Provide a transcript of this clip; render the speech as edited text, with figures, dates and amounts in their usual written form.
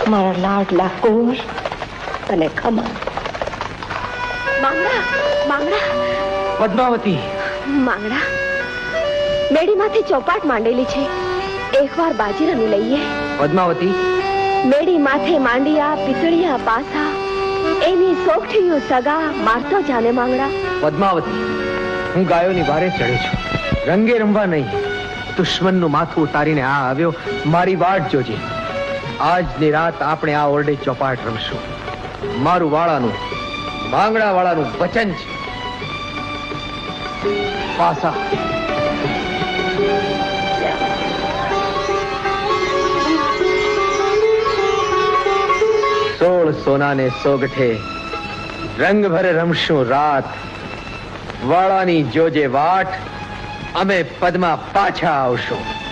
મારા લાડલા કોર અને ખમા. માંગડા માંગડા પદ્માવતી, માંગડા, મેડીમાંથી ચોપાટ માંડેલી છે, એકવાર બાજી રમી લઈએ. પદ્માવતી, મેડી માથે માંડિયા પિતળિયા પાસા, એની સોગઠીયું સગા મારતો જાને માંગડા. પદ્માવતી, હું ગાયોની વારે ચડ્યો છું, રંગે રમવા નહીં. દુશ્મનનું માથું ઉતારીને આ આવ્યો, મારી વાટ જોજે. આજની રાત આપણે આ ઓરડે ચોપાટ રમશું. મારું વાળાનું, માંગડા વાળાનું વચન છે. પાસા. સોળ સોનાને સોગઠે રંગ ભરે રમશું રાત. વાળાની જોજે વાટ, અમે પદ્મા પાછા આવશું.